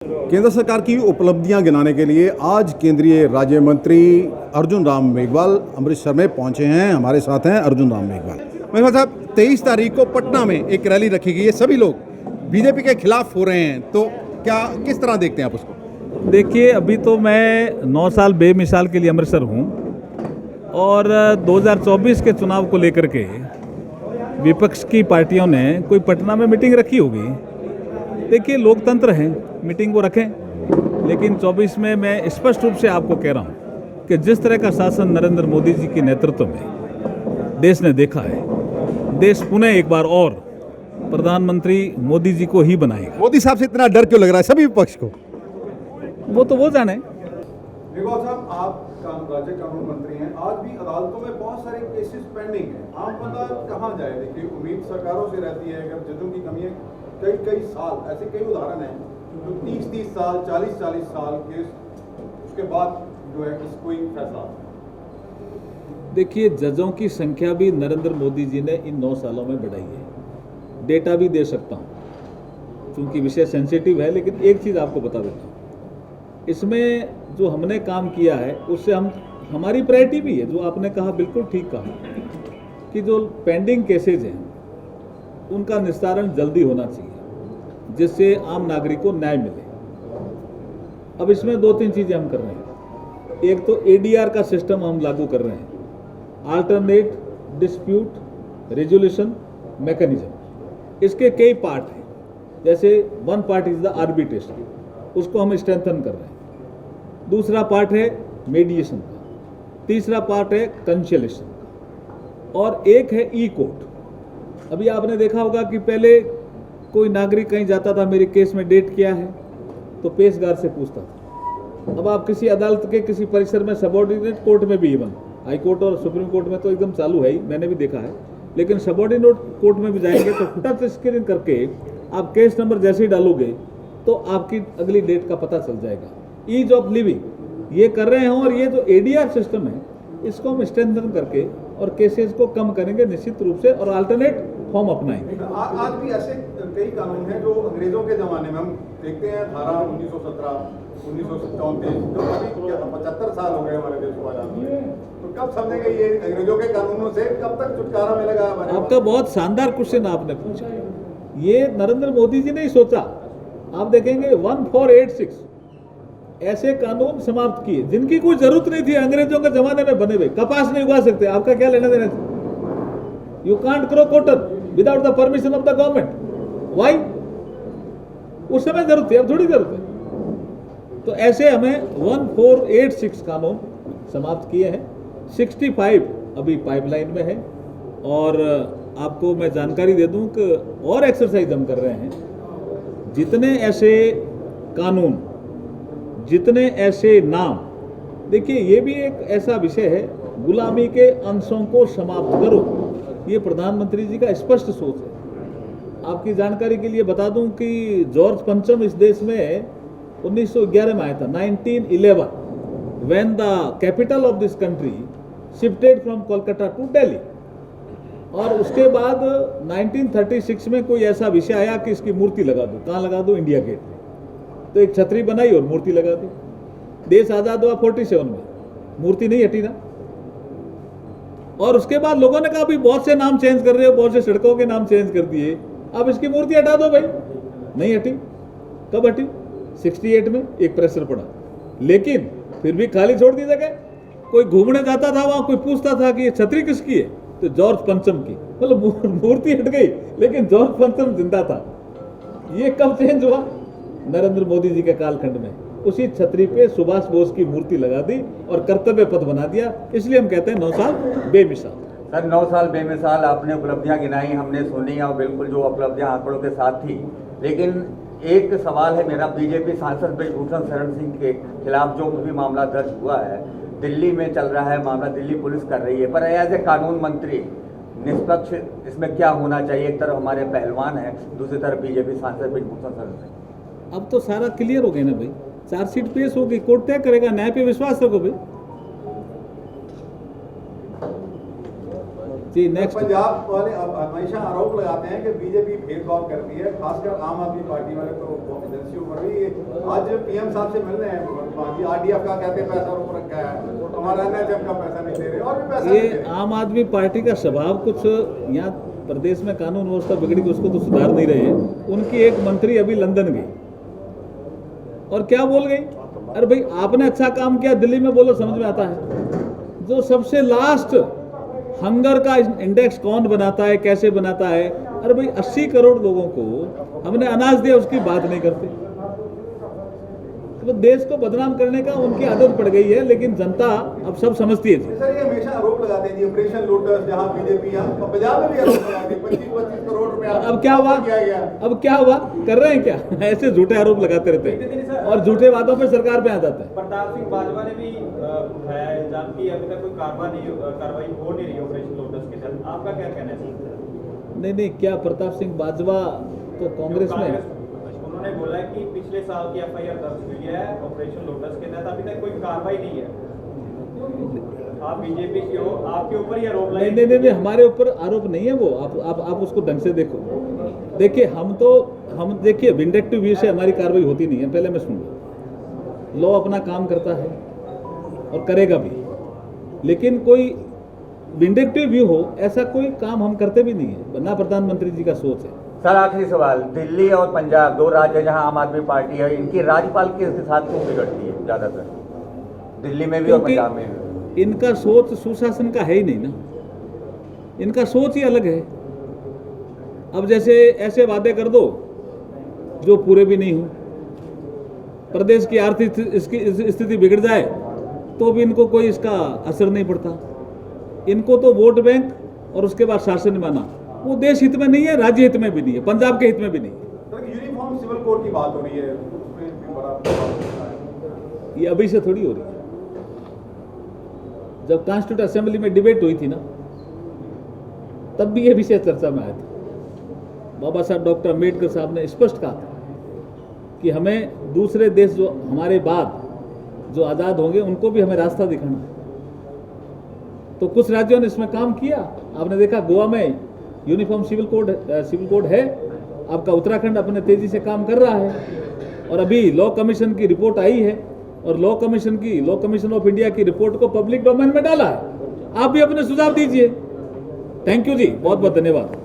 केंद्र सरकार की उपलब्धियां गिनाने के लिए आज केंद्रीय राज्य मंत्री अर्जुन राम मेघवाल अमृतसर में पहुंचे हैं। हमारे साथ हैं अर्जुन राम मेघवाल। मेघवाल साहब, 23 तारीख को पटना में एक रैली रखी गई है, सभी लोग बीजेपी के खिलाफ हो रहे हैं, तो क्या किस तरह देखते हैं आप उसको? देखिए, अभी तो मैं 9 साल बेमिसाल के लिए अमृतसर हूँ और 2024 के चुनाव को लेकर के विपक्ष की पार्टियों ने कोई पटना में मीटिंग रखी होगी। देखिए, लोकतंत्र है, मीटिंग को रखें, लेकिन 24 में मैं स्पष्ट रूप से आपको कह रहा हूँ कि जिस तरह का शासन नरेंद्र मोदी जी के नेतृत्व में देश ने देखा है, देश पुनः एक बार और प्रधानमंत्री मोदी जी को ही बनाएगा। मोदी साहब से इतना डर क्यों लग रहा है सभी विपक्ष को? वो जाने। मेघवाल साहब, आप राज्य कानून मंत्री हैं, आज भी अदालतों में बहुत सारे केसेस पेंडिंग हैं। आम बंदा कहाँ जाए? देखिए, उम्मीद सरकारों से रहती है, अगर जजों की कमी है, कई साल ऐसे कई उदाहरण हैं जो 30 साल 40 साल केस, उसके बाद जो है कोई फैसला। देखिए, जजों की संख्या भी नरेंद्र मोदी जी ने इन 9 सालों में बढ़ाई है। डेटा भी दे सकता हूँ, क्योंकि विषय सेंसिटिव है, लेकिन एक चीज़ आपको बता देता हूँ, इसमें जो हमने काम किया है उससे हमारी प्रायोरिटी भी है, जो आपने कहा बिल्कुल ठीक कहा, कि जो पेंडिंग केसेज हैं उनका निस्तारण जल्दी होना चाहिए, जिससे आम नागरिक को न्याय मिले। अब इसमें 2-3 चीज़ें हम कर रहे हैं। एक तो एडीआर का सिस्टम हम लागू कर रहे हैं, अल्टरनेट डिस्प्यूट रेजोल्यूशन मैकेनिज्म। इसके कई पार्ट हैं, जैसे one part is the arbitration, उसको हम स्ट्रेंथन कर रहे हैं। दूसरा पार्ट है मीडिएशन का, तीसरा पार्ट है कंसिलिएशन का, और एक है ई कोर्ट। अभी आपने देखा होगा कि पहले कोई नागरिक कहीं जाता था, मेरे केस में डेट क्या है, तो पेशगार से पूछता था। अब आप किसी अदालत के किसी परिसर में, सबऑर्डिनेट कोर्ट में भी, इवन हाई कोर्ट और सुप्रीम कोर्ट में तो एकदम चालू है ही, मैंने भी देखा है, लेकिन सबऑर्डिनेट कोर्ट में भी जाएंगे तो टच स्क्रीन करके आप केस नंबर जैसे ही डालोगे तो आपकी अगली डेट का पता चल जाएगा। ईज ऑफ लिविंग ये कर रहे हैं, और ये जो एडीआर सिस्टम है इसको हम स्ट्रेंथन करके और केसेस को कम करेंगे निश्चित रूप से, और अल्टरनेट फॉर्म अपनाएंगे। आज भी ऐसे कई कानून हैं जो अंग्रेजों के जमाने में हम देखते हैं, धारा 1917, 1934, जो अभी 75 साल हो गए हमारे देश को आजादी हुए, तो कब समझेंगे ये अंग्रेजों के कानूनों से कब तक छुटकारा मिलेगा? आपका बहुत शानदार क्वेश्चन आपने पूछा। ये नरेंद्र मोदी जी ने ही सोचा। आप देखेंगे 1486 ऐसे कानून समाप्त किए जिनकी कोई जरूरत नहीं थी, अंग्रेजों के जमाने में बने हुए। कपास नहीं उगा सकते, आपका क्या लेना देना? You can't grow cotton without the permission of the government. Why? उस समय जरूरत थी, अब थोड़ी जरूरत है। तो ऐसे हमें 1486 कानून समाप्त किए हैं, 65 अभी पाइपलाइन में है। और आपको मैं जानकारी दे दूं कि और एक्सरसाइज हम कर रहे हैं, जितने ऐसे कानून, जितने ऐसे नाम। देखिए, ये भी एक ऐसा विषय है, गुलामी के अंशों को समाप्त करो, ये प्रधानमंत्री जी का स्पष्ट सोच है। आपकी जानकारी के लिए बता दूं कि जॉर्ज पंचम इस देश में 1911 में आया था, 1911, when the capital of this country shifted from Kolkata to Delhi. और उसके बाद 1936 में कोई ऐसा विषय आया कि इसकी मूर्ति लगा दो। कहाँ लगा दो? इंडिया गेट में। तो एक छतरी बनाई और मूर्ति लगा दी। देश आजाद हुआ 47 में, मूर्ति नहीं हटी ना। और उसके बाद लोगों ने कहा भी बहुत से नाम चेंज कर रहे हो, बहुत से सड़कों के नाम चेंज कर दिए, अब इसकी मूर्ति हटा दो भाई। नहीं हटी। कब हटी? 68 में एक प्रेशर पड़ा, लेकिन फिर भी खाली छोड़ दी जगह। कोई घूमने जाता था वहां, कोई पूछता था कि ये छतरी किसकी है, तो जॉर्ज पंचम की। मतलब मूर्ति हट गई, लेकिन जॉर्ज पंचम जिंदा था। ये कब चेंज हुआ? नरेंद्र मोदी जी के कालखंड में। उसी छतरी पे सुभाष बोस की मूर्ति लगा दी और कर्तव्य पथ बना दिया। इसलिए हम कहते हैं 9 साल बेमिसाल। सर, 9 साल बेमिसाल आपने उपलब्धियां गिनाई, हमने सुनी, और बिल्कुल जो उपलब्धियां आंकड़ों के साथ थी। लेकिन एक सवाल है मेरा, बीजेपी सांसद ब्रिजभूषण शरण सिंह के खिलाफ जो भी मामला दर्ज हुआ है, दिल्ली में चल रहा है मामला, दिल्ली पुलिस कर रही है, पर एज ए कानून मंत्री निष्पक्ष इसमें क्या होना चाहिए? एक तरफ हमारे पहलवान हैं, दूसरी तरफ बीजेपी सांसद ब्रिजभूषण शरण सिंह। अब तो सारा क्लियर हो गया ना भाई, चार्जशीट पेश होगी, कोर्ट तय करेगा, न्याय पे विश्वास रखो भाई। जी नेक्स्ट। पंजाब वाले अब हमेशा आरोप लगाते हैं कि बीजेपी भेदभाव करती है, खासकर आम आदमी पार्टी वाले तो एजेंसियों पर भी। आज पीएम साहब से मिल रहे हैं भगवंत जी, आरडीएफ का कहते हैं पैसा रोक रखा है, हमारा एनएचएम का पैसा नहीं दे रहे और भी पैसा नहीं दे ये रहे। आम आदमी पार्टी का स्वभाव कुछ यहाँ प्रदेश में कानून व्यवस्था बिगड़ी कि उसको तो सुधार नहीं रहे हैं। उनकी एक मंत्री अभी लंदन गई और क्या बोल गई, अरे भाई आपने अच्छा काम किया दिल्ली में, बोलो समझ में आता है। जो सबसे लास्ट हंगर का इंडेक्स कौन बनाता है, कैसे बनाता है, अरे भाई 80 करोड़ लोगों को हमने अनाज दिया, उसकी बात नहीं करते। तो देश को बदनाम करने का उनकी आदत पड़ गई है, लेकिन जनता अब सब समझती है जी। सर ये हमेशा आरोप लगाते हैं जी, ऑपरेशन लोटस जहां बीजेपी, यहाँ पंजाब में भी आरोप लगाते हैं 25-25 करोड़ रुपया अब क्या हुआ, किया गया। अब क्या हुआ, कर रहे हैं क्या? ऐसे झूठे आरोप लगाते रहते हैं और झूठे वादों पे सरकार पे आ जाते हैं। प्रताप सिंह बाजवा ने भी उठाया है इल्जाम कि अभी तक कोई कार्रवाई हो नहीं रही ऑपरेशन लोटस के तहत, आपका क्या कहना है? नहीं, क्या प्रताप सिंह बाजवा तो कांग्रेस में, उन्होंने बोला है कि पिछले साल की एफआईआर दर्ज हुई है ऑपरेशन लोटस के तहत, अभी तक कोई कार्रवाई नहीं है। आप बीजेपी के हो, आपके ऊपर ही आरोप लगाए। नहीं, हमारे ऊपर आरोप नहीं है वो, आप उसको ढंग से देखो। देखिए हम देखिए विंडेक्टिव व्यू से हमारी कार्रवाई होती नहीं है, पहले मैं सुन लूँ। लॉ अपना काम करता है और करेगा भी, लेकिन कोई विंडेक्टिव व्यू हो ऐसा कोई काम हम करते भी नहीं है, ना प्रधानमंत्री जी का सोच है। सर आखिरी सवाल, दिल्ली और पंजाब दो राज्य जहां आम आदमी पार्टी है, इनकी राज्यपाल के साथ क्यों बिगड़ती है ज्यादातर, दिल्ली में भी और क्योंकि पंजाब में भी? इनका सोच सुशासन का है ही नहीं ना, इनका सोच ही अलग है। अब जैसे ऐसे वादे कर दो जो पूरे भी नहीं हो, प्रदेश की आर्थिक स्थिति बिगड़ जाए तो भी इनको कोई इसका असर नहीं पड़ता। इनको तो वोट बैंक और उसके बाद शासन माना, वो देश हित में नहीं है, राज्य हित में भी नहीं है, पंजाब के हित में भी नहीं है। सर यूनिफॉर्म सिविल कोड की बात हो रही है, उसमें भी बड़ा प्रभाव पड़ता है। ये अभी से थोड़ी हो रही है। जब कॉन्स्टिट्यूट असेंबली में डिबेट हुई थी ना, तब भी ये विषय चर्चा में आया था। बाबा साहब डॉक्टर अम्बेडकर साहब ने स्पष्ट कहा था कि हमें दूसरे देश जो हमारे बाद जो आज़ाद होंगे उनको भी हमें रास्ता दिखाना है। तो कुछ राज्यों ने इसमें काम किया, आपने देखा गोवा में यूनिफॉर्म सिविल कोड है, आपका उत्तराखंड अपने तेजी से काम कर रहा है, और अभी लॉ कमीशन की रिपोर्ट आई है और लॉ कमीशन ऑफ इंडिया की रिपोर्ट को पब्लिक डोमेन में डाला है। आप भी अपने सुझाव दीजिए। थैंक यू जी, बहुत बहुत धन्यवाद।